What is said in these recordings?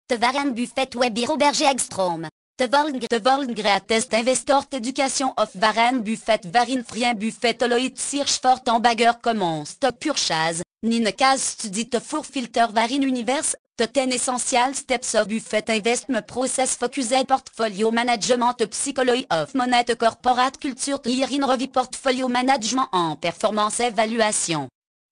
Te Warren Buffett Webiro Berger Ekstrom. Te Volgen Greatest Investor Education of Warren Buffett Warren Frien Buffett Oloit Search en Bagger Common Stock Purchase, Nine Case Study Te Four Filter Warren Universe, Te 10 Essential Steps of Buffett Investment Process Focused Portfolio Management Te Psychology of Money Te Corporate Culture Te Year in Review Portfolio Management en Performance Évaluation.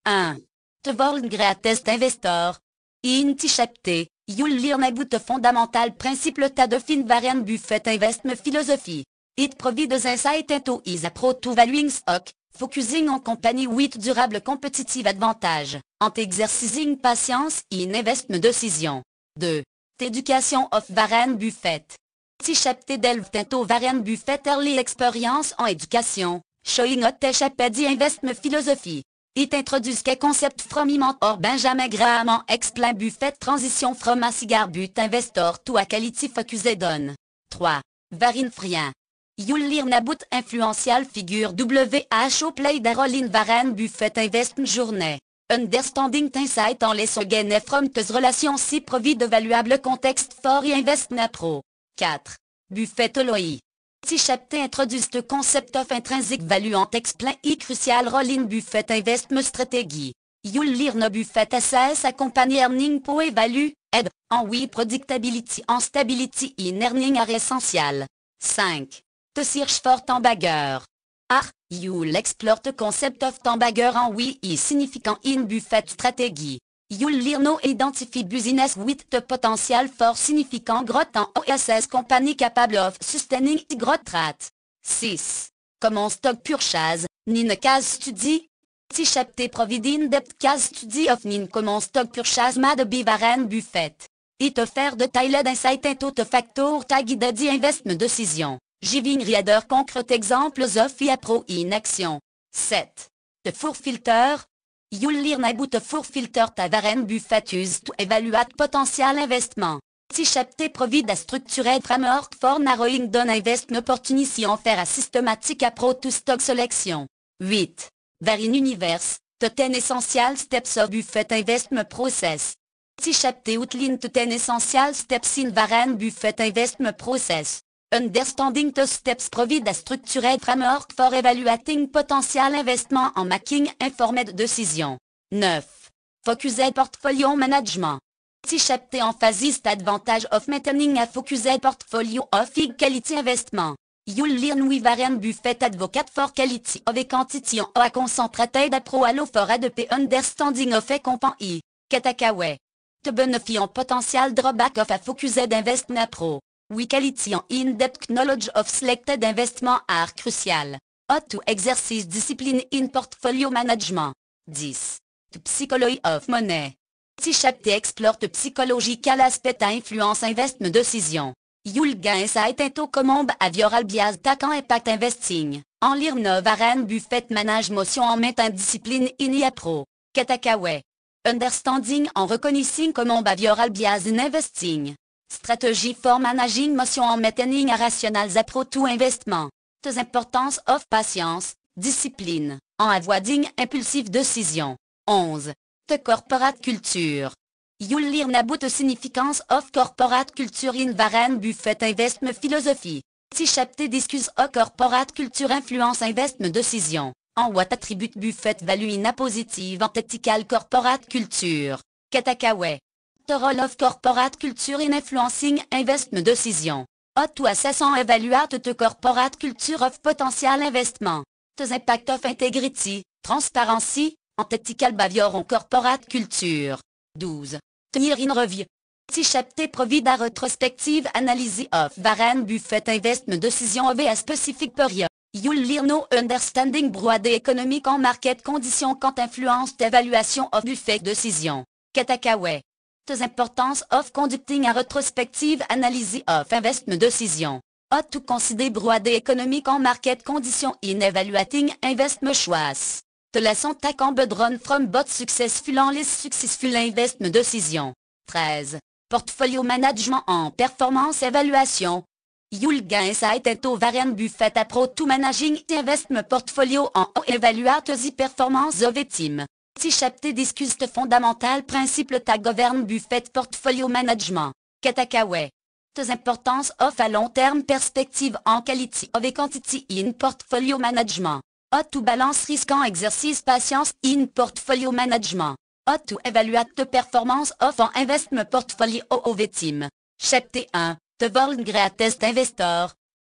1. Te Volgen Greatest Investor. Inti Chapter. You'll learn about the fundamental principle de fin Warren Buffett investment philosophy. It provides insight into his approach to valuing stock, focusing on company with durable competitive advantage, and exercising patience in investment decision. 2. Education of Warren Buffett. This chapter delved into Warren Buffett early experience en éducation, showing how he shaped the investment philosophy. It introduced a concept from his mentor Benjamin Graham and explain Buffett transition from a cigar butt investor to a quality focused on. 3. Warren Frien. You'll learn about influential figure WHO played a role in Warren Buffett investment journey. Understanding insight on lesson gained from these relations si provide valuable context for investment pro. 4. Buffettology. This chapter introduced the concept of intrinsic value and explain a crucial role in Buffett investment strategy. You'll learn Buffett assess a company earning per value, and oui predictability and stability in earning are essential. 5. The search for Tambagger. You'll explore the concept of Tambagger and oui is significant in Buffett strategy. You'll learn how identify business with the potential for significant growth and assess company capable of sustaining the growth rate. 6. Common stock purchase, Nine case study. This chapter provide in-depth case study of Nine common stock purchase made by Warren Buffett. It offer detailed insight into the factor that guide the investment decision, giving reader concrete examples of the approach in action. 7. The Four Filter. You'll learn about the four filters that Warren Buffett used to evaluate potential investment. This chapter provide a structured framework for narrowing down investment opportunity and faire a systematic approach to stock selection. 8. Warren Universe, the 10 essential steps of Buffett investment process. This chapter outlines the 10 essential steps in Warren Buffett investment process. Understanding the steps provide a structured framework for evaluating potential investment and making informed decision. 9. Focused portfolio management. This chapter emphasizes the advantage of maintaining a focused portfolio of high quality investment. You'll learn why Warren Buffett advocate for quality over quantity and a concentrated approach for adequate understanding of a company. Katakaway. The benefit and potential drawback of a focused investment approach. Quality and in-depth knowledge of selected investment are crucial. How to exercise discipline in portfolio management. 10. The psychology of money. This chapter explore the psychological aspect that influence investment decision. You'll gain insight into comment behavioral bias that can impact investing. En learn Warren Buffett manage motion en maintain discipline in approach. Katakaway. Understanding and recognizing comment behavioral bias in investing. Strategy for managing motion and maintaining a rational approach to investment. The importance of patience, discipline, en avoiding impulsive decision. 11. The corporate culture. You'll learn about the significance of corporate culture in Warren Buffett investment philosophy. This chapter discusses how corporate culture influence investment decision, and what attribute Buffett value in a positive and ethical corporate culture. Katakaway. The role of corporate culture in influencing investment decision. How to assess and evaluate the corporate culture of potential investment. The impact of integrity, transparency, and ethical behavior on corporate culture. 12. The Year in Review. This chapter provide a retrospective analysis of Warren Buffett investment decision over a specific period. You'll learn how understanding broad economic and market conditions can influence the evaluation of Buffett decision. Katakaway. The importance of conducting a retrospective analysis of investment decision. How to consider broad economic and market conditions in evaluating investment choice. The lesson can be drawn from both successful and less successful investment decision. 13. Portfolio management and performance evaluation. You'll gain insight into Warren Buffett approach to managing the investment portfolio and evaluate the performance of a team. This chapter discusses the fundamental principle that govern Buffett portfolio management. Katakawe. Tes importance of à long terme perspective en quality of quantity in portfolio management. A to balance risque en exercice patience in portfolio management. A to evaluate the performance of en investment portfolio of team. Chapitre 1. The World Greatest Investor.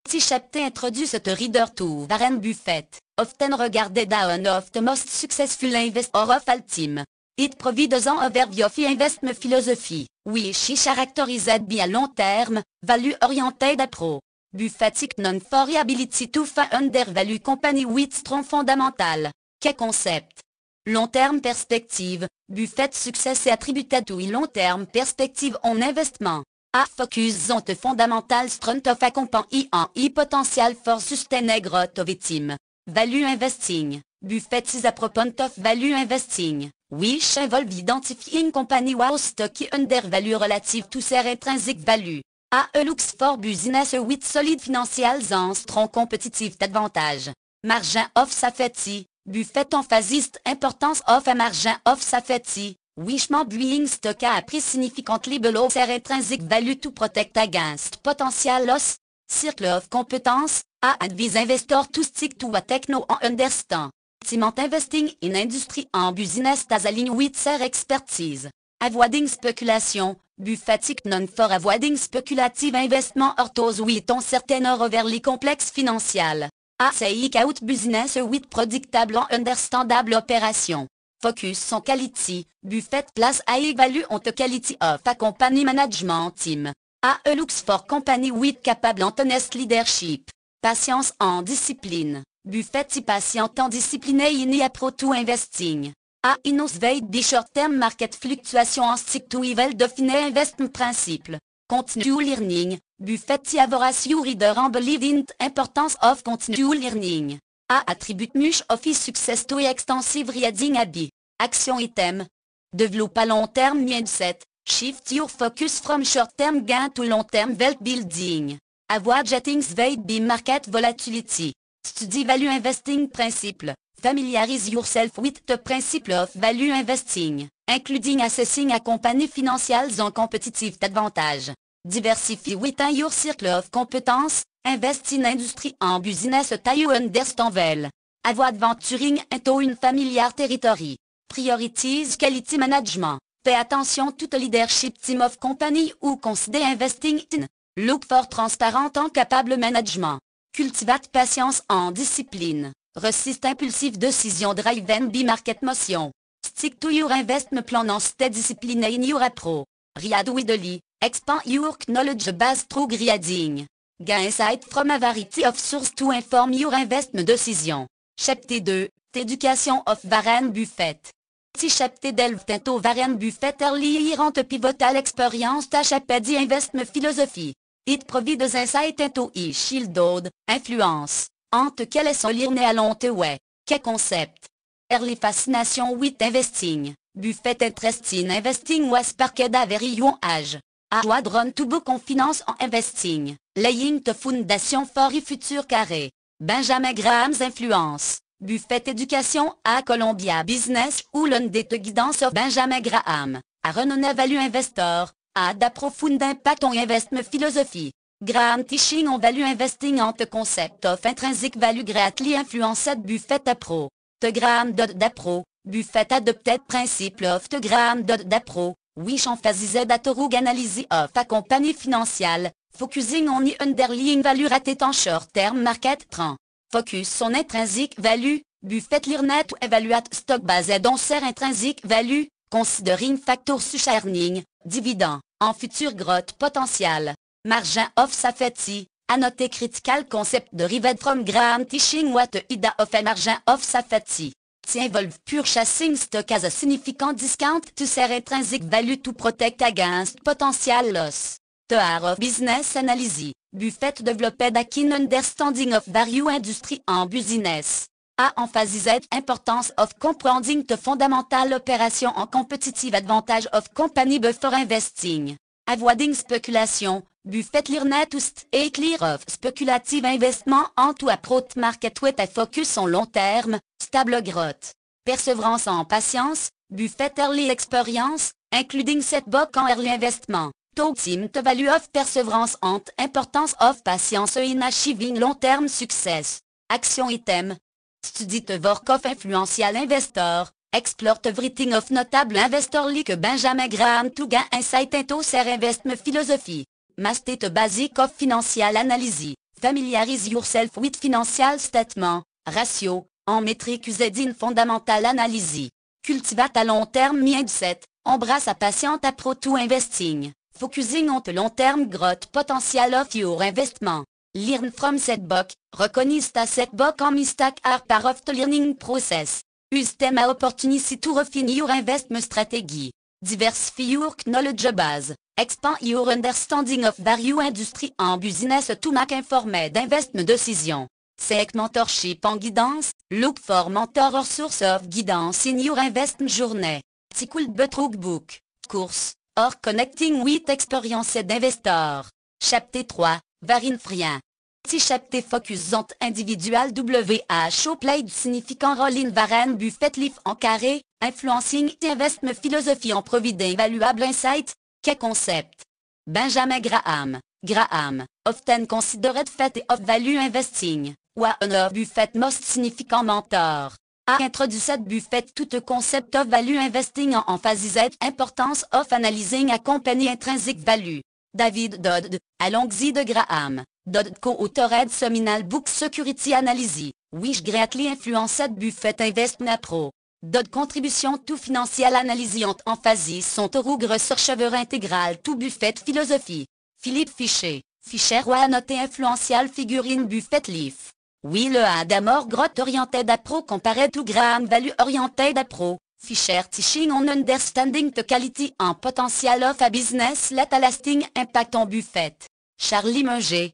Si chapitre introduit ce reader to Warren Buffett, often regarded as one of the most successful investors of all time. It provides an overview of investment philosophy, which is characterized by a long-term, value-oriented approach. Buffett is known for his ability to find undervalued company with strong fundamental. Key concept. Long-term perspective. Buffett's success is attributed to his long-term perspective on investment. A focus on the fundamental strength of a company and its potential for sustained growth of a team. Value investing. Buffett is a proponent of value investing, which involves identifying company whose stock is undervalued relative to their intrinsic value. A looks for business with solid financials and strong competitive advantage. Margin of safety. Buffett emphasizes importance of a margin of safety, which buying stock at a significantly below their intrinsic value to protect against potential loss. Circle of competence. A advise investor to stick to what they know and understand. Cement investing in industry and business that align with their expertise. Avoiding speculation. Buffett is known for avoiding speculative investment or those with uncertain or overly complex financial. A seek out business with predictable and understandable operation. Focus on quality. Buffett place high value on the quality of a company management team. A looks for company with capable and honest leadership. Patience en discipline. Buffett is patient and disciplined in his approach to investing. A innovate the short-term market fluctuation and stick to his well-defined investment principle. Continue learning. Buffett is a voracious reader and believes in the importance of continue learning. A attribute much of his success to extensive reading habit. Action item. Develop a long-term mindset. Shift your focus from short-term gain to long-term wealth building. Avoid getting swayed by market volatility. Study value investing principle. Familiarize yourself with the principle of value investing, including assessing a company financials and competitive advantage. Diversify within your circle of competence. Invest in industry and business that you understand well. Avoid venturing into unfamiliar territory. Prioritize quality management. Pay attention to the leadership team of company who consider investing in. Look for transparent and capable management. Cultivate patience en discipline. Resist impulsive decision driven by market motion. Stick to your investment plan and stay disciplined in your approach. Read widely. Expand your knowledge base through reading. Gain insight from a variety of sources to inform your investment decision. Chapitre 2. Education of Warren Buffett. Si chapitre delve into Warren Buffett early year and pivotal experience ta chapitre investment philosophy. It provides insight into his childhood, influence, entre quels sont learned along the way. Key concept. Early fascination with investing. Buffett interest in investing was sparked at a very young age. A drawn to book confidence en investing, laying the foundation for his future career. Benjamin Graham's influence. Buffett Education à Columbia Business ou l'un des guidance of Benjamin Graham, a renommé value investor, a da profound impact on investment philosophy. Graham teaching on value investing on the concept of intrinsic value greatly influenced Buffett approach. The Graham d'approach. Buffett adopted principle of the Graham d'approach, which emphasized a thorough analysis of a company financial, focusing on the underlying value rated en short-term market trend. Focus on intrinsic value. Buffett learned to evaluate stock based on their intrinsic value, considering factors such as earning, dividend, en future growth potential. Margin of safety. A noter critical concept derived from Graham teaching what the idea of a margin of safety. Involve purchasing stock as a significant discount to their intrinsic value to protect against potential loss. The art of business analysis. Buffett developed a keen understanding of value industry and business. A emphasized importance of comprehending the fundamental operation and competitive advantage of company before investing. Avoiding speculation. Buffett learned to stay clear of speculative investment and to approach market with a focus on long term, stable growth. Perseverance en patience. Buffett early experience, including setback en early investment, Talk team te value of perseverance and importance of patience in achieving long-term success. Action item. Study the work of influential investor. Explore everything of notable investor like Benjamin Graham to gain insight into their investment philosophy. Master the basic of financial analysis. Familiarize yourself with financial statement, ratio, en métrique used in fundamental analysis. Cultivate à long terme mindset. Embrace a patient approach to investing. Focusing on the long-term growth potential of your investment. Learn from setback. Recognize ta setback and mistake are part of the learning process. Use them as opportunity to refine your investment strategy. Diversify your knowledge base. Expand your understanding of various industry and business to make informed investment decisions. Seek mentorship and guidance. Look for mentor or source of guidance in your investment journey. Tickle but book. Course. Or connecting with experienced investor. Chapitre 3. Varine Frien. Chapitre focus on individual WHO played significant role in Warren Buffett life en carré, influencing investment philosophy en providing valuable insight. Key concept. Benjamin Graham. Graham, often considered fate of value investing, one of Buffett's most significant mentor. A introduced Buffett to the concept of value investing and emphasized importance of analyzing a company intrinsic value. David Dodd, alongside Graham, Dodd co-authored seminal book Security Analysis, which greatly influenced Buffett investment approach. Dodd contribution to financial analysis and emphasis sont thorough researcher intégral to Buffett philosophy. Philippe Fischer. Fischer was not influential figure in Buffett life. Will had a more growth-oriented approach compared to Graham value-oriented approach. Fischer teaching on understanding the quality and potential of a business let a lasting impact on Buffett. Charlie Munger.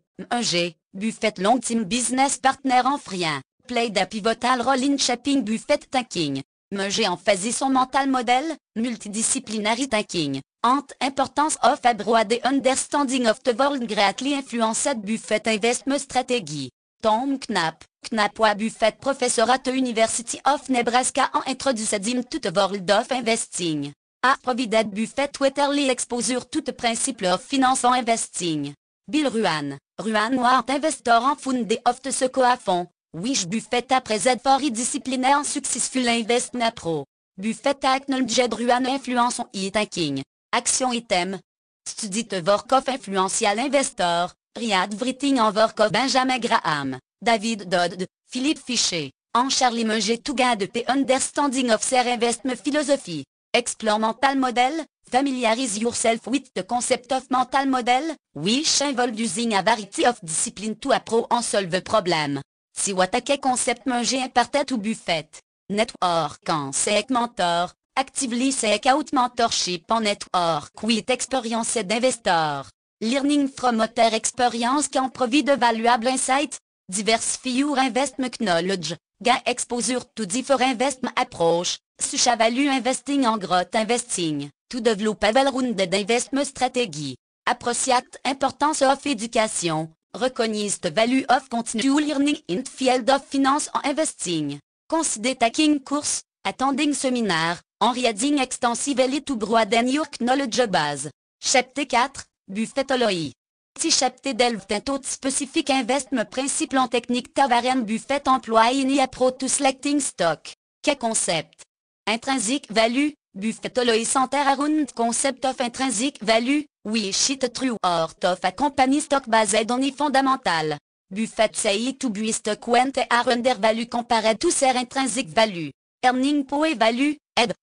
Buffett long-term business partner en Frien, played a pivotal role in shaping Buffett thinking. Munger emphasise son mental model, multidisciplinary thinking, and importance of a broad understanding of the world greatly influenced Buffett investment strategy. Tom Knapp. Knapp was Buffett professor at the University of Nebraska and introduced him to the world of investing. A provided Buffett with early exposure to the principle of finance and investing. Bill Ruan. Ruan was an investor and founder of the Sequoia Fund, which Buffett appraised for his disciplined and successful investment approach. Buffett acknowledged Ruan's influence on his thinking. Action item. Study the work of influential investor. Read everything on work of Benjamin Graham, David Dodd, Philippe Fischer, and Charlie Munger to gain the understanding of their investment philosophy. Explore mental model. Familiarize yourself with the concept of mental model, which involve using a variety of discipline to approach and solve a problem. See what a key concept Munger imparted to Buffett. Network and seek mentor. Actively seek out mentorship and network with experienced investor. Learning from their experience can provide valuable insight. Diversify your investment knowledge. Gain exposure to different investment approach. Such a value investing and growth investing. To develop a well-rounded investment strategy. Appreciate importance of education. Recognize the value of continual learning in the field of finance and investing. Consider taking course, attending seminar, and reading extensively to broaden your knowledge base. Chapitre 4. Buffettology. Chapitre delve into specific investment principle and technique Warren Buffett employ in his approach to selecting stock. Key concept. Intrinsic value. Buffettology center around concept of intrinsic value, which is the true heart of a company stock based on its fundamental. Buffett say to buy stock when they are undervalued compared to their intrinsic value. Earning per value.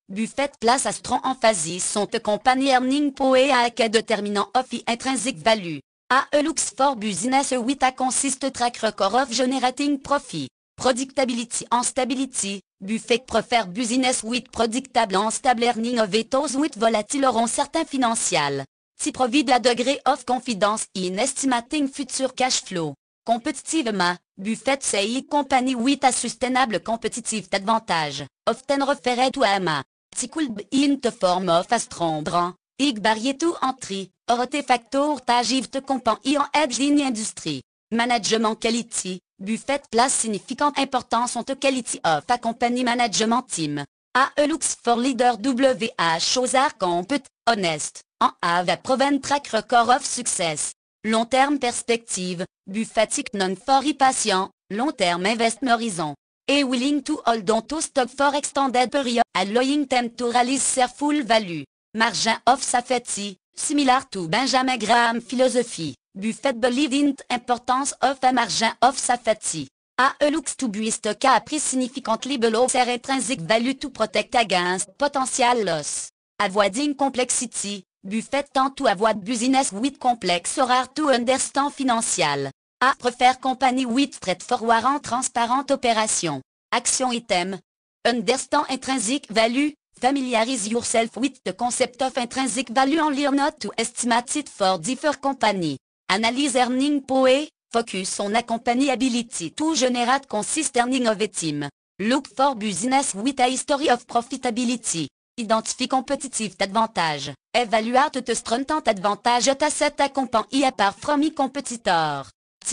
Buffett place a strong emphasis on the company earning per a key determinant of its intrinsic value. A looks for business with a consistent track record of generating profit. Predictability and stability. Buffett prefer business with predictable and stable earning of those with volatile or uncertain financial. She provide a degree of confidence in estimating future cash flow. Competitivement, Buffett say company with a sustainable competitive advantage, often referred to as could be in the form of a strong brand, big barrier to entry, or a factor to achieve the company on edge in industry. Management quality. Buffett place significant importance on the quality of a company management team. A looks for leader WHO are competent, honest, En have proven track record of success. Long term perspective, Buffett non for patient, long term investment horizon. Et willing to hold on to stock for extended period, allowing them to realize their full value. Margin of safety, similar to Benjamin Graham philosophy. Buffett believed in the importance of a margin of safety. A looks to be stock appris significantly below their intrinsic value to protect against potential loss. Avoiding complexity, Buffett tend to avoid business with complex or hard to understand financial. A prefer company with straightforward and transparent operation. Action item. Understand intrinsic value. Familiarize yourself with the concept of intrinsic value and learn not to estimate it for different company. Analyze earning power. Focus on a company ability to generate consistent earning of a team. Look for business with a history of profitability. Identifie competitive advantage. Evaluate the strength advantage at asset a company apart from a competitor.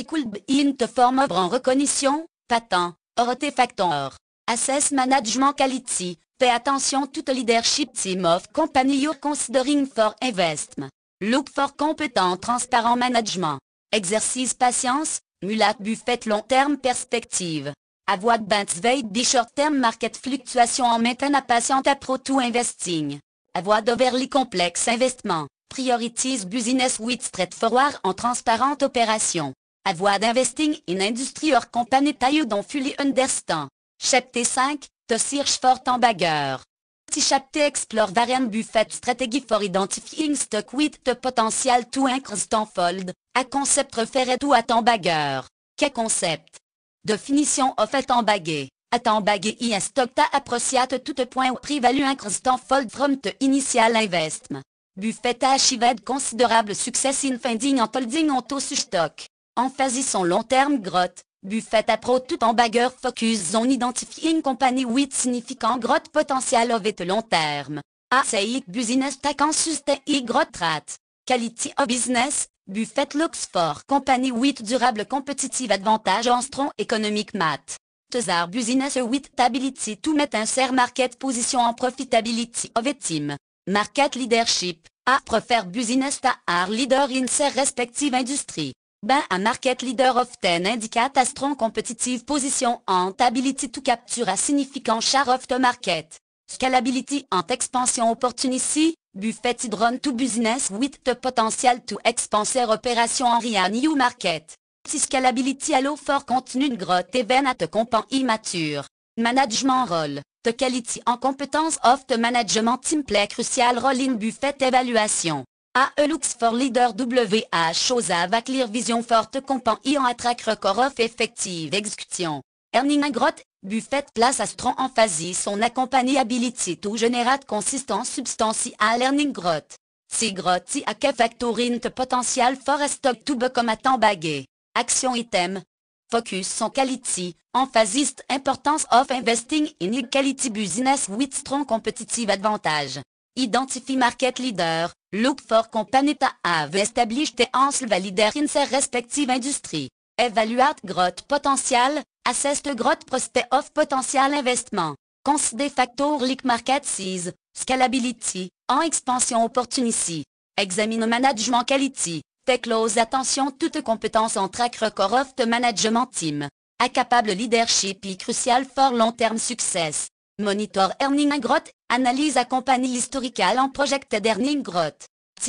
Could be in the form of en recognition, patent, or artefactor. Assess management quality. Pay attention to the leadership team of company you're considering for investment. Look for competent transparent management. Exercice patience, Mulat Buffett long term perspective. Avoid banks the short term market fluctuation en maintenant patient approach to investing. Avoid overly complex investment. Priorities business with straightforward en transparente opération. Avoid investing in industry or company you don't fully understand. Chapter 5, The Search for Hamburger. Chapter explore Warren Buffett strategy for identifying stock with the potential to increase tenfold, a concept referred to a hamburger. Qu'est concept? Definition of a hamburger. A hamburger is a stock ta appreciate to the point of pre-value increase tenfold from the initial investment. Buffett a achieved considerable success in finding and holding onto such stock. Emphasis son long-term growth. Buffett approach to hamburger focus on identifying company with significant growth potential of it long term. A say business ta consistent growth rate. Quality of business. Buffett looks for company with durable competitive advantage on strong economic math. Their business with ability to maintain market position and profitability of a team. Market leadership. A prefer business ta are leader in their respective industry. A market leader often indicate a strong competitive position and ability to capture a significant share of the market. Scalability and expansion opportunity. Buffett drawn to business with the potential to expand their operation in a new market. Scalability allow for continued growth even at a company mature. Management role. The quality and competence of the management team play crucial role in Buffett evaluation. A looks for leader chose avec clear vision forte compagnie en a track record of effective execution. Earning growth, Buffett place a strong emphasis on a company ability to generate consistent substantial earning growth. Si growth a que factor in the potential for a stock to become a hamburger. Action item. Focus on quality, emphasis importance of investing in a quality business with strong competitive advantage. Identify market leader. Look for company that have established and leader in their respective industry. Evaluate growth potential. Assess the growth prospect of potential investment. Consider factors like market size, scalability, and expansion opportunity. Examine management quality. Pay close attention to the competence and track record of the management team. A capable leadership is crucial for long-term success. Monitor earning growth. Analyse a company historical and projected earning growth.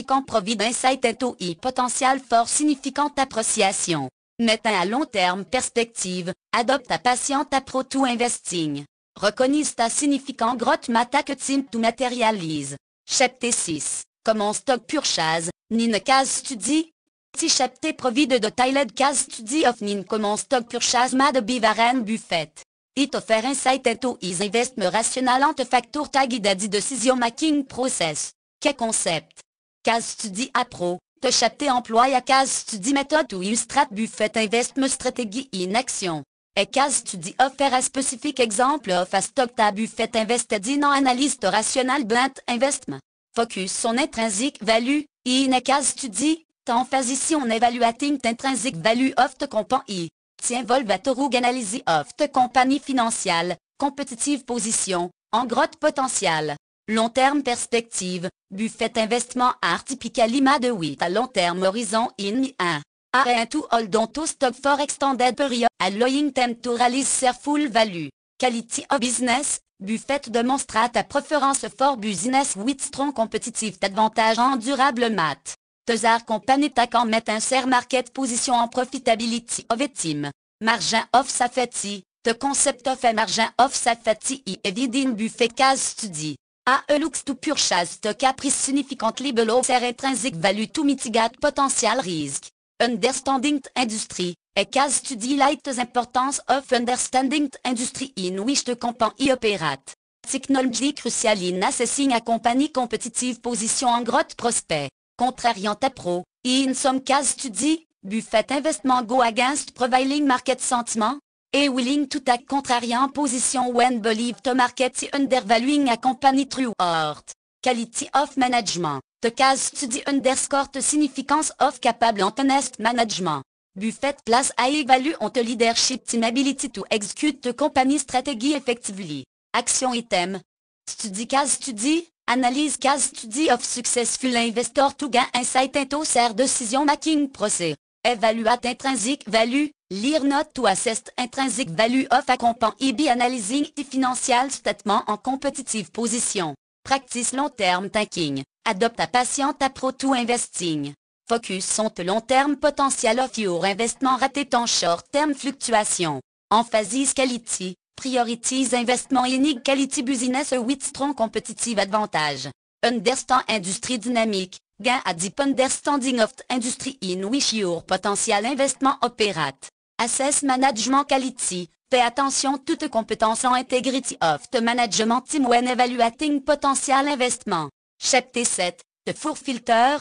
Can provide insight into potential for significant appreciation. Mettant à long terme perspective. Adopte a patient approach to investing. Reconnaisse ta significant growth m'attaque team to materialize. Chapter 6. Comment stock purchase. Nin case study. Chapter provide de tailored case study of nin comment stock purchase made by Warren Buffett. It offer insight into his investment rational and factor guided decision making process. Qu'est concept? Case study appro. The chapter employ a case study method to illustrate Buffett investment strategy in action. A case study offer a specific example of a stock that Buffett invested in an analyst rational blunt investment. Focus on intrinsic value. In a case study, emphasis on evaluating the intrinsic value of the company. Involve a thorough analysis of the company financial, competitive position, and growth potential. Long terme perspective, Buffett Investment Artipical Lima de 8 à long terme horizon in 1. A to hold on to stock for extended period, allowing them to release their full value. Quality of business, Buffett démonstrate ta préférence for business with strong competitive advantage en durable mat. Tezar company can met un share market position en profitability of a team. Margin of safety, the concept of a margin of safety is evident in Buffett case study. A looks to purchase stock price significantly below their intrinsic value to mitigate potential risk. Understanding the industry, a case study light the importance of understanding the industry in which the company operate. Technology crucial in assessing a company competitive position en growth prospect. Contrariant a pro, in some case study, Buffett Investment go against prevailing market sentiment, et willing to take contrariant position when believed the market is undervaluing a company throughout. Quality of management. The case study underscore the significance of capable and honest management. Buffett place high value on the leadership team ability to execute the company strategy effectively. Action item. Study case study. Analyse case study of successful investor to gain insight into their decision making process. Evaluate intrinsic value. Learn not to assess intrinsic value of a company by analyzing the financial statement en competitive position. Practice long-term thinking. Adopt a patient approach to investing. Focus on the long-term potential of your investment raté en short-term fluctuation. Emphasis quality. Priorities investment in quality business with strong competitive advantage. Understand industry dynamic. Gain a deep understanding of the industry in which your potential investment operate. Assess management quality. Pay attention to the competence and integrity of the management team when evaluating potential investment. Chapter 7. The Four Filter.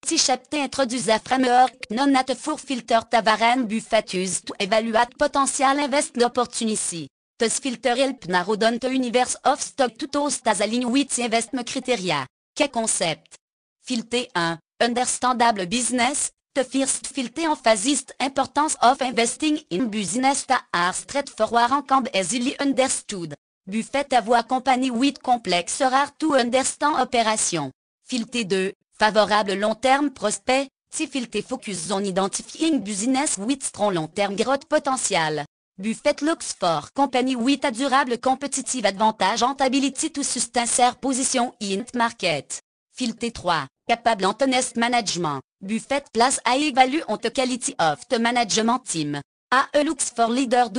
This chapter introduces a framework known as the Four Filter that Warren Buffett used to evaluate potential investment opportunity. This filter help narrow down the universe of stock to those that align with the investment criteria. Key concept. Filter 1. Understandable business. The first filter emphasizes the importance of investing in business that are straightforward and can be easily understood. Buffett avoue a company with complex rare to understand operation. Filter 2. Favorable long-term prospect. This filter focus on identifying business with strong long-term growth potential. Buffett looks for company with a durable competitive advantage and ability to sustain their position in the market. Filter 3. Capable and honest management. Buffett place high value on the quality of the management team. A looks for leader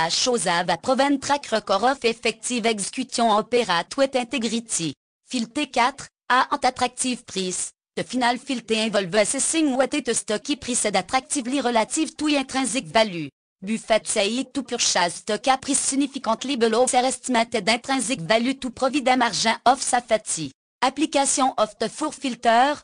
shows have a proven track record of effective execution operate with integrity. Filter 4. A and attractive price. The final filter involve assessing what is the stock price attractively relative to intrinsic value. Buffett said to purchase stock at price significantly below their estimated intrinsic value to provide a margin of safety. Application of the Four Filter.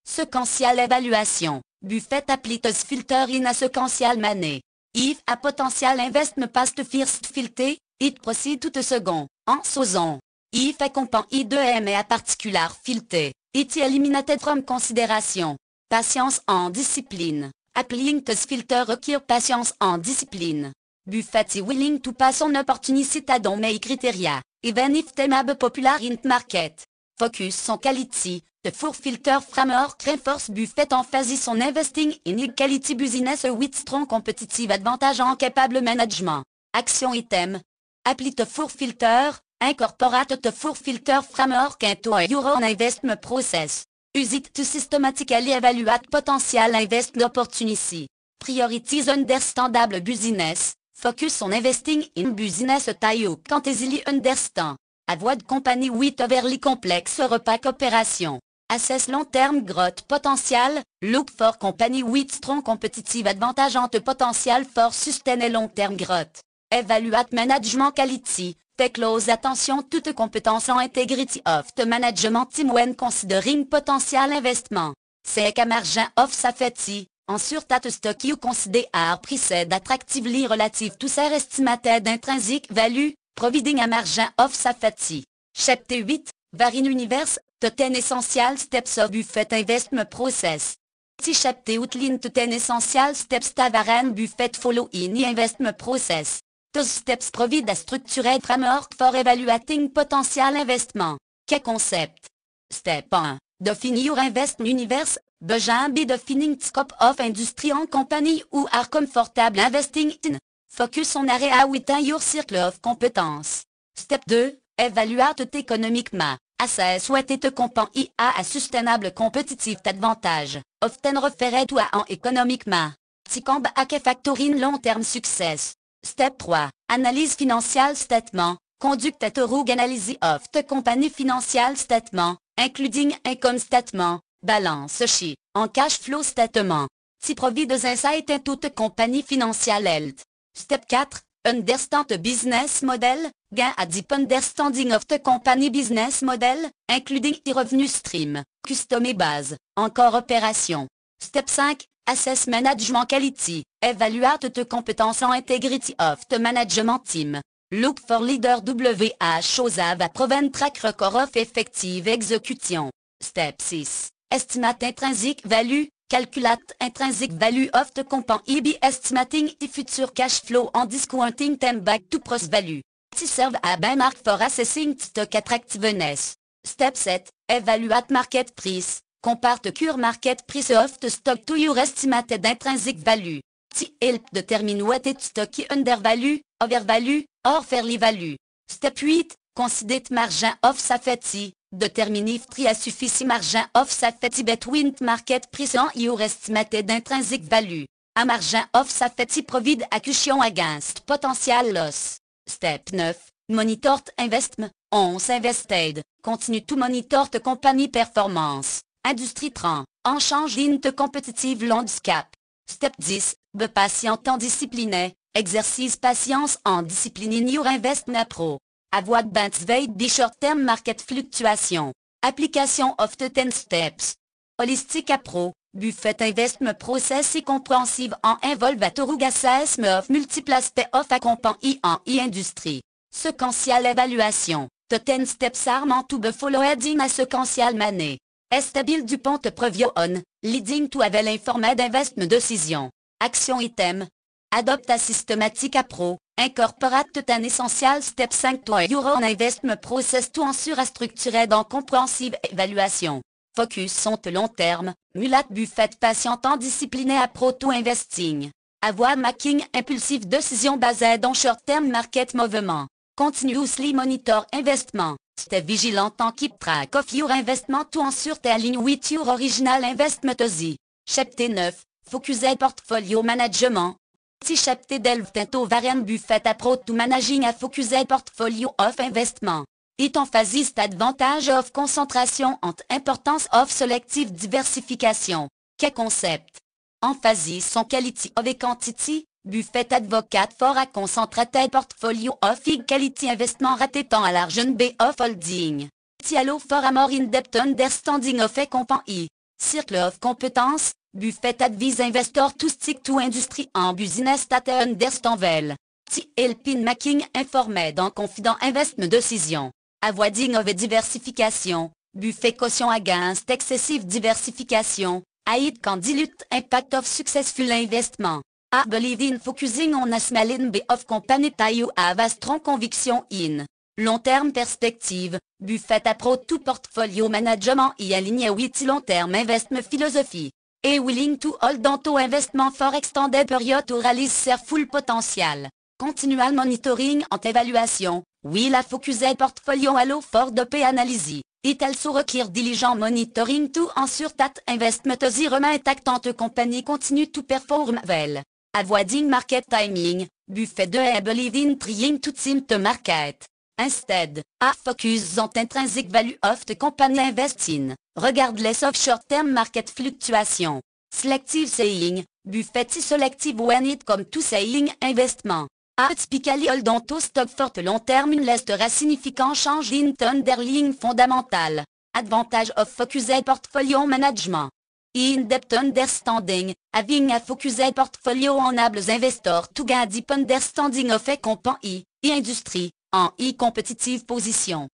Sequential evaluation. Buffett applied this filter in a sequential manner. If a potential investment past the first filter, it proceeds to the second, en saison. If a company de a particular filter, it is eliminated from consideration. Patience and discipline. Applying this filter requires patience and discipline. Buffett is willing to pass on opportunity that don't meet criteria, even if they may be popular in the market. Focus on quality. The Four Filter framework reinforce Buffett emphasis on investing in quality business with strong competitive advantage and capable management. Action item. Apply the Four Filter. Incorporate the Four Filter framework into your own investment process. Use it to systematically evaluate potential investment opportunity. Priorities understandable business. Focus on investing in business that you can't easily understand. Avoid company with overly complex or opaque operation. Assess long-term growth potential. Look for company with strong competitive advantage and the potential for sustained long-term growth. Evaluate management quality. Pay close attention to the competence and integrity of the management team when considering potential investment. Seek a margin of safety. Ensure that the stock you consider are priced attractively relative to their estimated intrinsic value, providing a margin of safety. Chapter 8. Varying Universe. The 10 essential steps of Buffett investment process. This chapter outlines the 10 essential steps that Warren Buffett follow in the investment process. Those steps provide a structured framework for evaluating potential investment. Quel concept? Step 1. Define your investment universe. Besoin be defining scope of industry en company ou are comfortable investing in. Focus on area within your circle of competence. Step 2. Evaluate économiquement. Assess what te compagnie a sustainable competitive advantage. Often referred to en économiquement. Ticombe à que factoring long term success. Step 3. Analyse financial statement. Conduct a thorough analysis of the company financial statement, including income statement, balance sheet, en cash flow statement. To provide insight into the company financial health. Step 4. Understand the business model. Gain a deep understanding of the company business model, including the revenue stream, custom et base, encore opération. Step 5. Assess management quality. Evaluate the competence and integrity of the management team. Look for leader WH have a proven track record of effective execution. Step 6. Estimate intrinsic value. Calculate intrinsic value of the company by estimating the future cash flow and discounting them back to gross value. To serve a benchmark for assessing stock attractiveness. Step 7. Evaluate market price. Compare the current market price of the stock to your estimated intrinsic value. To help determine what is stock undervalue, overvalue, or fairly value. Step 8. Consider margin of safety. Determine if there is sufficient margin of safety between market price and your estimated intrinsic value. A margin of safety provide a cushion against potential loss. Step 9. Monitor investment. On invested. Continue to monitor the company performance. Industry trend. En change in the competitive landscape. Step 10. Be patient en discipliné. Exercise patience en discipline in your investment pro. Avoid banks be short-term market fluctuation. Application of the 10 steps. Holistic approach. Buffett investment process is comprehensive and involve a thorough assessment of multiple aspects of a company en industry. Sequential evaluation. The 10 steps are meant to be followed in a sequential manner. Establish du point de preview on, leading to a well-informed investment decision. Action item. Adopt a systematic approach. Incorporate an essential step 5 to your own investment process to ensure a structured and comprehensive evaluation. Focus on the long term. Mulat Buffett patient en discipliné approach to investing. Avoid making impulsive decisions based on short-term market movement. Continuously monitor investment. Stay vigilant and keep track of your investment to ensure they align with your original investment strategy. Chapter 9. Focused portfolio management. Chapter delve into Warren Buffett approach to managing a focused portfolio of investment. It emphasizes the advantage of concentration and importance of selective diversification. Quel concept? Emphasis on quality over quantity. Buffett advocate for a concentrated portfolio of high quality investment ratétant à large B of holding. Allow for a more in-depth understanding of a company. Circle of competence. Buffett advise investors to stick to industry and business that understand well. To help in making informed and confident investment decisions. Avoiding of diversification. Buffett caution against excessive diversification. It can dilute impact of successful investment. I believe in focusing on a small number of companies that you have a strong conviction in. Long-term perspective. Buffett approach to portfolio management y aligné with long-term investment philosophy. A willing to hold on to investment for extended period to realize their full potential. Continual monitoring and evaluation. Will a focused portfolio allow for the analysis. It also requires diligent monitoring to ensure that investment remain intact and the company continue to perform well. Avoiding market timing. Buffett de believe in trying to time the market. Instead, I focus on intrinsic value of the company invest in, regardless of short-term market fluctuation. Selective saying. Buffett is selective when it comes to saying investment. I typically hold on to stock for the long term unless there are significant change in the underlying fundamental. Advantage of focused portfolio management. In-depth understanding. Having a focused portfolio enables investors to gain deep understanding of a company, industry, and competitive position.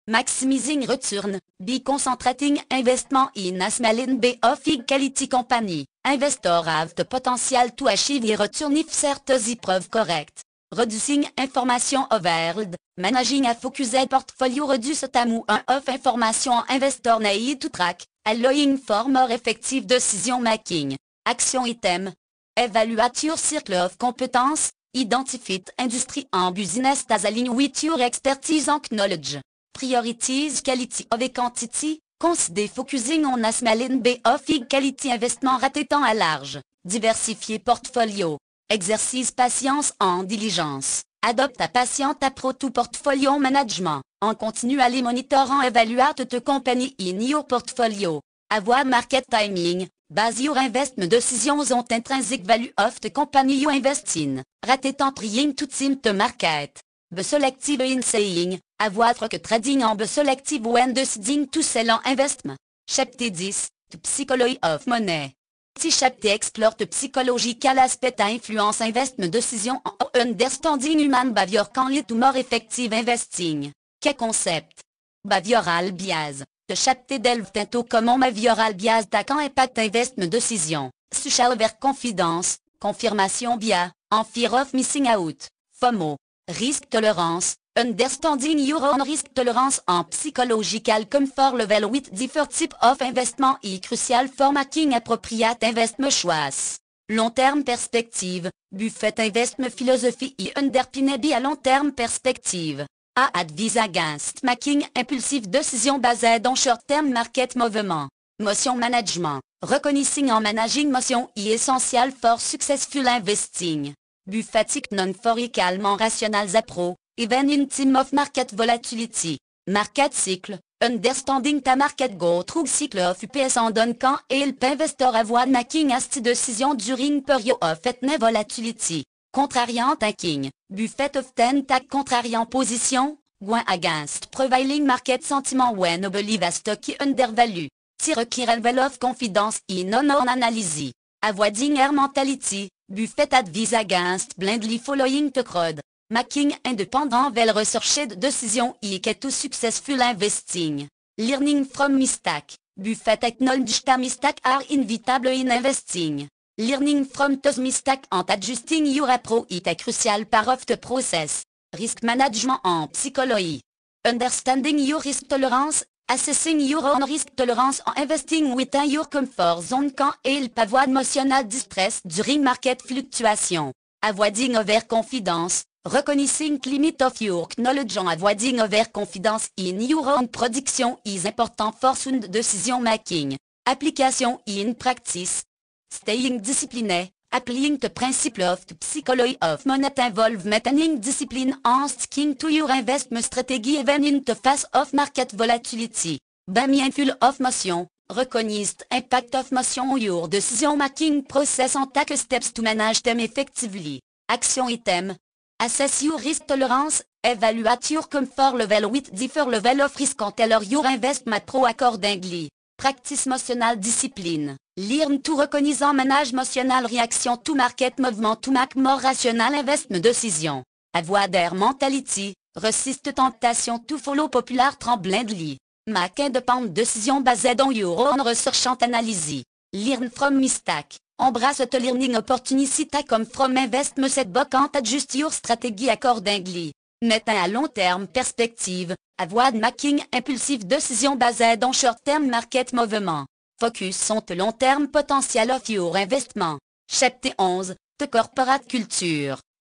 Maximizing return. By concentrating investment in a small number of high-quality company. Investors have the potential to achieve a return if certain prove correct. Reducing information overload, managing a focused portfolio reduce tamu un of information investor need to track, allowing for more effective decision making. Action item. Evaluate your circle of competence, identify industry and business as aligned with your expertise and knowledge. Priorities quality over quantity, consider focusing on a small and of quality investment ratétant à large. Diversifier portfolio. Exercice patience en diligence. Adopte à patient approach to portfolio management. En continu aller monitorant evaluate te company in your portfolio. Avoir market timing. Base your investment decisions on intrinsic value of the company you invest in. Ratétant trying to team the market. Be selective in saying. Avoir que trading en be selective when deciding to sell en investment. Chapter 10. The psychology of money. Si chapter explore the psychological aspect à influence investment decision en understanding human behavior can lead to more effective investing. Quel concept? Behavioral bias. The chapter delve into comment behavioral bias can impact investment decision. Social overconfidence, confirmation bias, en fear of missing out, FOMO. Risk tolerance, understanding your own risk tolerance en psychological comfort level with different type of investment is crucial for making appropriate investment choice. Long-term perspective, Buffett investment philosophy is underpinned by a long-term perspective. A advise against making impulsive decision based on short-term market movement. Motion management, recognizing en managing motion is essential for successful investing. Buffett non for calmement rational approach. Even in time of market volatility. Market cycle, understanding ta market go through cycle of UPS en donne quand help investor avoid making hasty decision during period of etne volatility. Contrariant thinking, Buffett often take contrariant position, going against prevailing market sentiment when believe a stock is undervalued. Require level of confidence in non-on analysis. Avoiding air mentality, Buffett advise against blindly following the crowd. Making independent well researched decision is key to successful investing. Learning from mistake. Buffett acknowledged that mistakes are inevitable in investing. Learning from those mistakes and adjusting your approach is a crucial part of the process. Risk management en psychologie. Understanding your risk tolerance. Assessing your own risk tolerance en investing within your comfort zone can help avoid emotional distress during market fluctuation. Avoiding overconfidence. Recognizing limit of your knowledge and avoiding overconfidence in your own prediction is important for sound decision making. Application in practice. Staying disciplined. Applying the principle of the psychology of money involves maintaining discipline and sticking to your investment strategy even in the face of market volatility. Be mindful of motion. Recognize the impact of motion on your decision making process and take steps to manage them effectively. Action item. Assess your risk tolerance, evaluate your comfort level with different level of risk and tailor your investment pro accordingly. Practice emotional discipline. Learn to recognize and manage emotional reaction to market movement to make more rational investment decision. Avoid air mentality, resist temptation to follow popular trend blindly. Make independent decision based on your own research and analysis. Learn from mistake. Embrace the learning opportunity come from investment setback and adjust your strategy accordingly. Mettant à long terme perspective, avoid making impulsive decision based on short-term market movement. Focus on the long-term potential of your investment. Chapter 11, The Corporate Culture.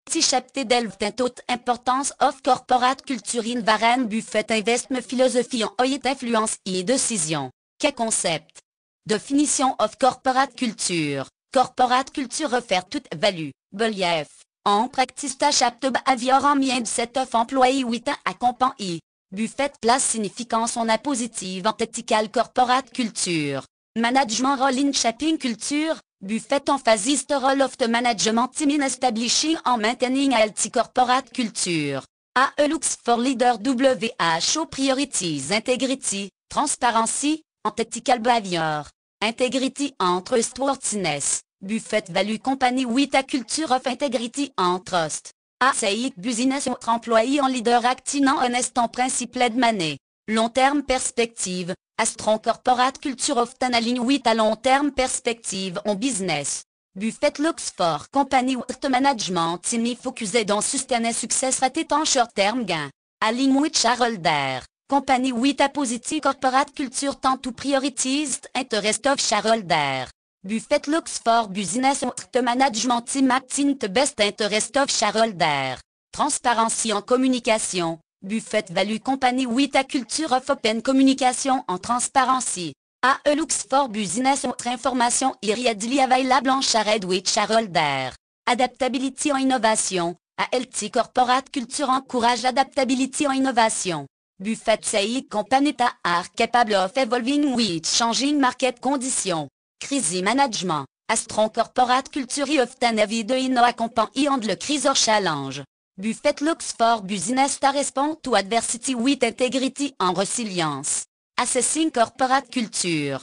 Si chapter delve into the importance of corporate culture in Warren Buffett investment philosophy en it influence et decision. Quel concept? Definition of corporate culture. Corporate culture refers toute value, belief, en practice ta chapter behavior en mindset of employee with a company. Buffett place significance on a positive and ethical corporate culture. Management role in shaping culture. Buffett emphasizes the role of the management team in establishing and maintaining a healthy corporate culture. A looks for leader WHO priorities integrity, transparency, and ethical behavior. Integrity and trustworthiness. Buffett value company with a culture of integrity and trust. A say business or employee en leader acting en honest en principled money. Long-term perspective. A strong corporate culture often aligned with a long-term perspective on business. Buffett looks for company with management team focused on sustain success rated en short-term gain. Align with shareholder. Company with a positive corporate culture tend to prioritize interest of shareholder. Buffett looks for business with management team acting the best interest of shareholder. Transparency en communication. Buffett value company with a culture of open communication en transparency. AE looks for business with information readily available en shared with shareholder. Adaptability en innovation. A healthy corporate culture encourage adaptability en innovation. Buffett say companies are capable of evolving with changing market conditions. Crisis management. A strong corporate culture often avid in a company handle crise or challenge. Buffett looks for business that respond to adversity with integrity and resilience. Assessing corporate culture.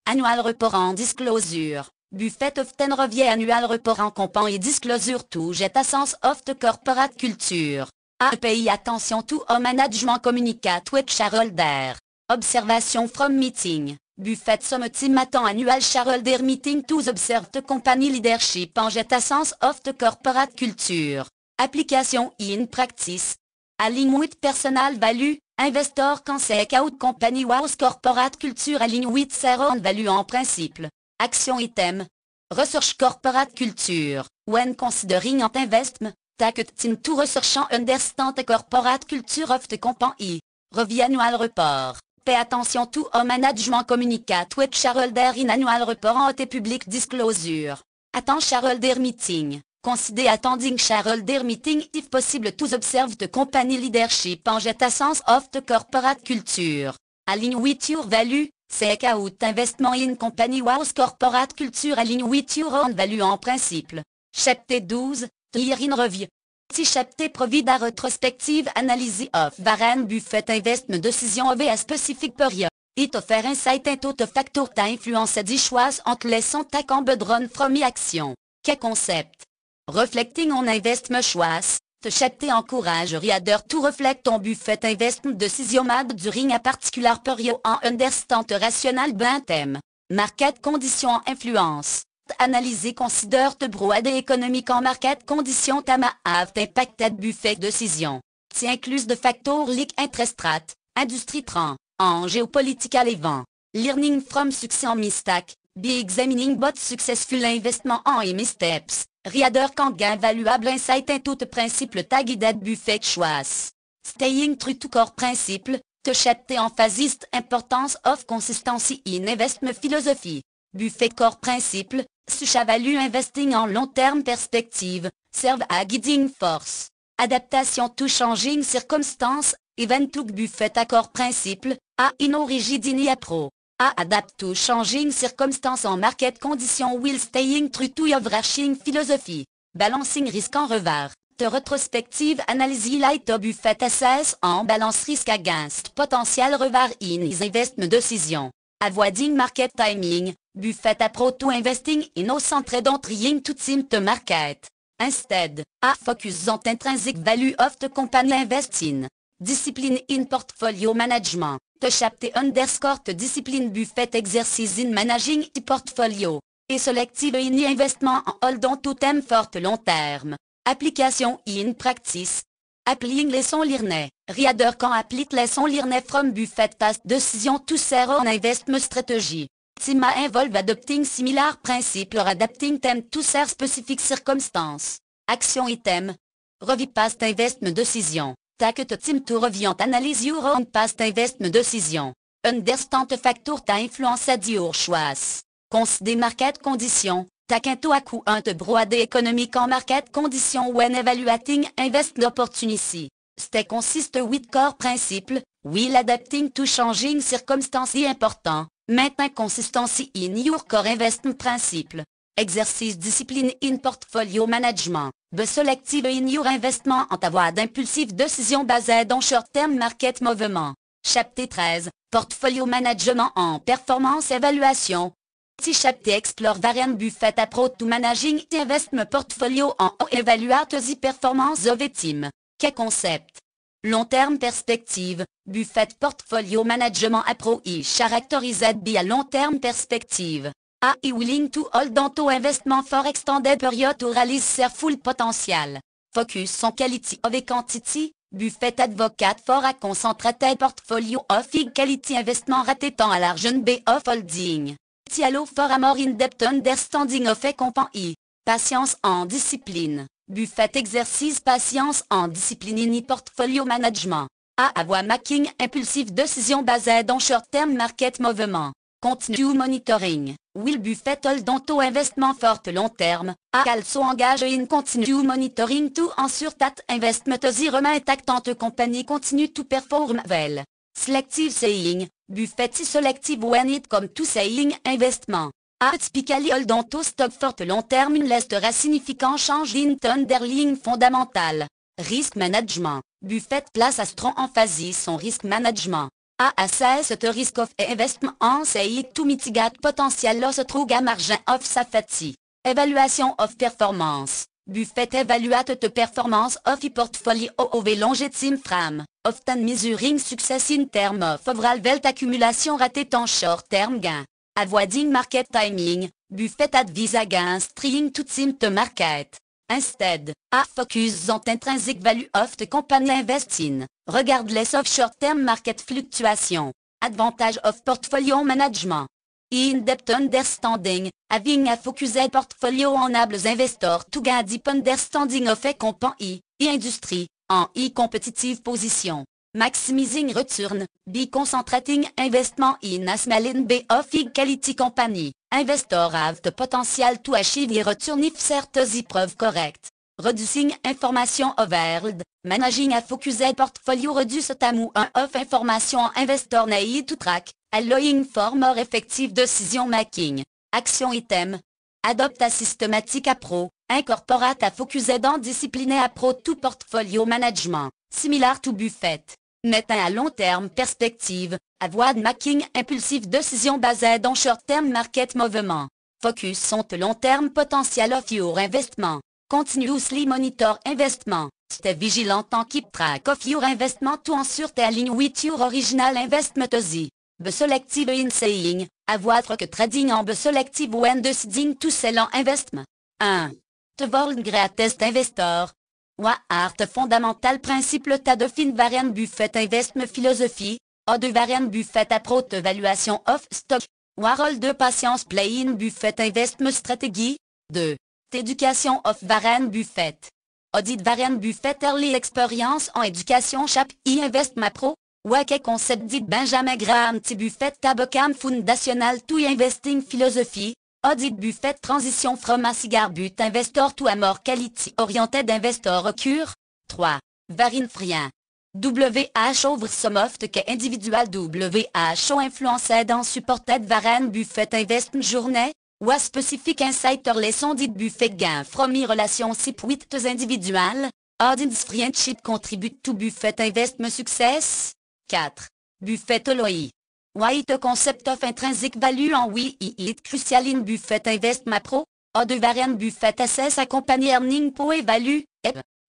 Annual report en disclosure. Buffett often review annual report en company disclosure to get a sense of the corporate culture. A pay attention to a management communicate with shareholder. Observation from meeting. Buffett some team attend annual shareholder meeting to observe the company leadership and get a sense of the corporate culture. Application in practice. Align with personal value. Investor can seek out company whose corporate culture align with their own value en principe. Action item. Research corporate culture. When considering an investment, take time to research and understand the corporate culture of the company. Review annual report. Pay attention to a management communicate with shareholder in annual report and the public disclosure. Attend shareholder meeting. Consider attending shareholder meeting if possible to observe the company leadership and get a sense of the corporate culture. Align with your value. Seek out investment in company whose corporate culture align with your own value en principe. Chapter 12, Year in Review. This chapter provide a retrospective analysis of Warren Buffett investment decision over a specific period. It offer insight into the factors that influence the choice entre les take and run from action. Key concept. Reflecting on investment choice. The chapter encourage reader to reflect on Buffett investment decision made during a particular period and understand the rationale behind them. Market condition influence. Analyser consider the broad economic and market condition that may have impacted Buffett decision. This includes the factors like interest rate, industry trend, and geopolitical event. Learning from success and mistake. By examining both successful investment and missteps. Reader can gain valuable insight into the principle that guided Buffett choice. Staying true to core principle, the chapter emphasizes the importance of consistency in investment philosophy. Buffett core principle, such a value investing en long-term perspective, serve a guiding force. Adaptation to changing circumstances, even took Buffett a core principle, a no rigid in approach. A adapt to changing circumstances en market conditions while staying true to overarching philosophy. Balancing risk en revers. The retrospective analysis light of Buffett assess and balance risk against potential revers in his investment decision. Avoiding market timing. Buffett approach to investing in no centered on trying to time the market. Instead, a focus on intrinsic value of the company invest in. Discipline in portfolio management. The chapter underscore the discipline Buffett exercise in managing the portfolio. Et selective in investment en hold on to them for the long term. Application in practice. Applying lesson learned. Reader can apply lesson learned from Buffett past decision to their own investment strategy. Team involve adopting similar principles or adapting them to their specific circumstances. Action item. Review past investment decision. Take the time to review and analyze your own past investment decision. Understand the factors that influenced your choice. Consider market conditions. Take into account the broad economic and market conditions when evaluating investment opportunity. Stay consistent with core principle, while adapting to changing circumstances important. Maintain consistency in your core investment principle. Exercise discipline in portfolio management. Be selective in your investment and avoid impulsive decisions basées on short-term market movement. Chapter 13, Portfolio management en performance évaluation. This chapter explore Warren Buffett approach to managing the investment portfolio and evaluate the performance of a team. Key concept. Long-term perspective. Buffett portfolio management approach is characterized by a long-term perspective. Are you willing to hold on to investment for extended period to realize their full potential? Focus on quality over quantity. Buffett advocate for a concentrated portfolio of high quality investment ratétant à l'argent B of holding. Allow for a more in-depth understanding of a company. Patience en discipline. Buffett exercise patience en discipline in portfolio management. A avoid making impulsive decisions basées on short-term market movement. Continue monitoring. Will Buffett hold on to investment for the long term? A also engage in continue monitoring to ensure that investment remain intact and the company continue to perform well. Selective saying. Buffett is selective when it comes to saying investment. A typically hold on to stock for the long term unless there are significant change in the underlying fundamental. Risk management. Buffett place a strong emphasis on risk management. A assess the risk of investment and say to mitigate potential loss through a margin of safety. Evaluation of performance. Buffett evaluate the performance of a portfolio over long time frame, often measuring success in terms of overall wealth accumulation rated en short-term gain. Avoiding market timing. Buffett advise against trying to time the market. Instead, a focus on intrinsic value of the company invest in, regardless of short-term market fluctuation. Advantage of portfolio management. In-depth understanding. Having a focused portfolio enables investors to gain deep understanding of a company, industry, en competitive position. Maximizing return. By concentrating investment in a small number of high-quality company. Investors have the potential to achieve a return if certain prove correct. Reducing information overload. Managing a focused portfolio reduce time of information investor need to track, allowing for more effective decision making. Action item. Adopt a systematic approach. Incorporate a focused and disciplined approach to portfolio management, similar to Buffett. Mettant à long terme perspective. Avoid making impulsive decisions basées on short-term market movement. Focus on the long-term potential of your investment. Continuously monitor investment. Stay vigilant and keep track of your investment to ensure they align with your original investment strategy. Be selective in saying. Avoid que trading and be selective when deciding to sell an investment. 1. The world's greatest investor. What are the fundamental principles that define Warren Buffett investment philosophy? A de Warren Buffett approach evaluation of stock. What role de patience play in Buffett investment strategy? 2. The education of Warren Buffett. A did Warren Buffett early experience en education shape investment pro? What concept did Benjamin Graham T. Buffett become foundational to investing philosophy? How did Buffett transition from a cigar butt investor to a more quality-oriented investor occur? 3. Warren Frien. WH over some of the individual WHO influenced and supported Warren Buffett investment journey? What specific insight or lesson did Buffett gain from his relationship with the individual? How did this friendship contribute to Buffett investment success? 4. Buffett LOI. Why the concept of intrinsic value and why it crucial in Buffett investment pro? How do Warren Buffett assess a company earning per value?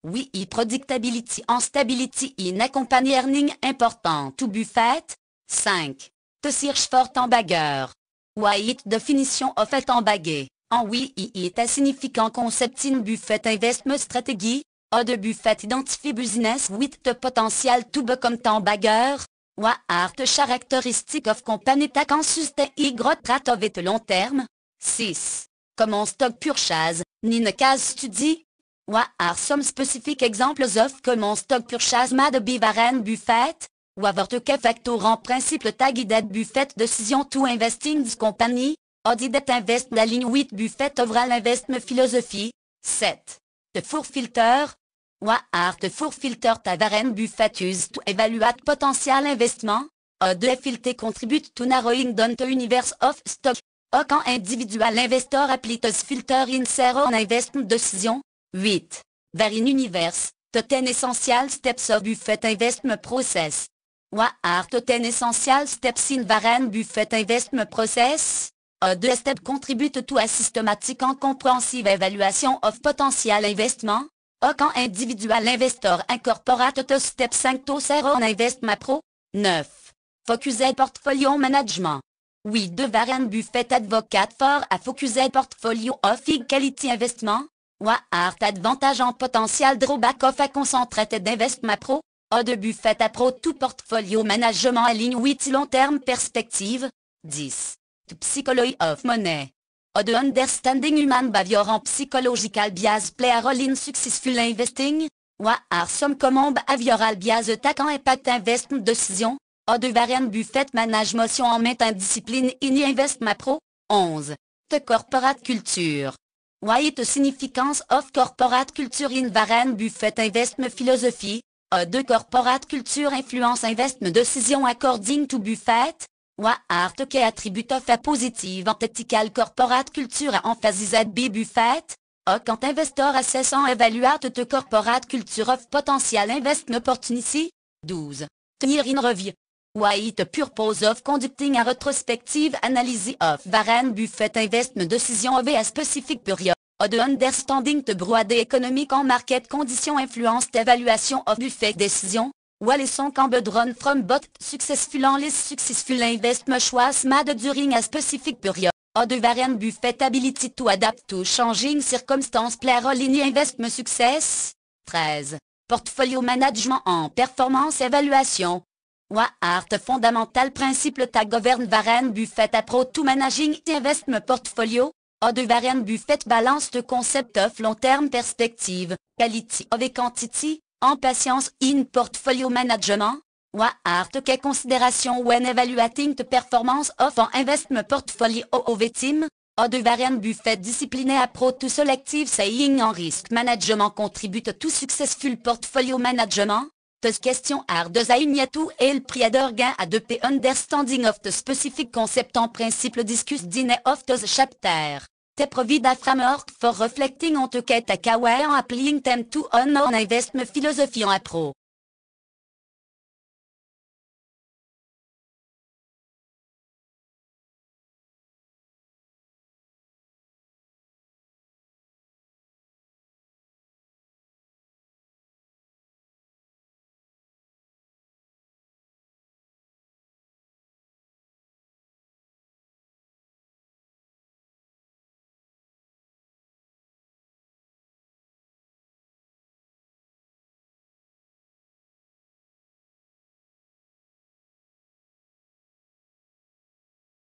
Why predictability and stability in a company earning important to Buffett? 5. The search for Tambagger. Why it definition of a Tambagger? And why it a significant concept in Buffett investment strategy? How do Buffett identify business with the potential to become Tambagger? What are the characteristics of company that can sustain growth rate over the long term? 6. Common stock purchase, in a case study? What are some specific examples of common stock purchase made by Warren Buffett? What are the key factors en principe that guided Buffett decision to invest in this company? How did it invest align with Buffett overall investment philosophy? 7. The four filter. What are the four filters that Warren Buffett used to evaluate potential investment? How do filters contribute to narrowing down the universe of stock? How can individual investor apply this filter in their own investment decision? 8. Warren Universe, the 10 essential steps of Buffett investment process. What are the 10 essential steps in Warren Buffett investment process? How do steps contribute to a systematic and comprehensive evaluation of potential investment? How can individual investor incorporate the steps 5 to their own investment pro? 9. Focused portfolio management. Oui, de Warren Buffett advocate for a focused portfolio of quality investment. What are advantage en potential drawback of a concentrated investment pro? A de Buffett appro to portfolio management aligne with long-term perspective. 10. To psychology of money. A de understanding human behavior en psychological bias play a role in successful investing. What are some common behavioral bias attaquant impact investment decision? A de Warren Buffett manage motion en maintien discipline in investment pro. 11. The corporate culture. Why the significance of corporate culture in Warren Buffett investment philosophy? A de corporate culture influence investment decision according to Buffett? What are the key attributes of a positive and ethical corporate culture emphasized by Buffett? A quand investor assess and evaluate the corporate culture of potential investment opportunity? 12. Year in review. Why the purpose of conducting a retrospective analysis of Warren Buffett investment decision over a specific period? A de understanding the broader economic and market condition influence the evaluation of Buffett decision? What lesson can be drawn from both successful and less successful investment choice made during a specific period? A de Warren Buffett ability to adapt to changing circumstances play a role in investment success? 13. Portfolio management en performance évaluation. What are the fundamental principles that govern Warren Buffett approach to managing investment portfolio? A de Warren Buffett balance the concept of long-term perspective, quality over quantity, en patience in portfolio management. What are the key considerations when evaluating the performance of an investment portfolio over time? A de Warren Buffett discipliné approach to selective saying en risk management contribute to successful portfolio management? These questions are designed to help reader gain a deep understanding of the specific concept en principle discussed in of this chapter. They provide a framework for reflecting on the key takeaways and applying them to an investment philosophy en appro.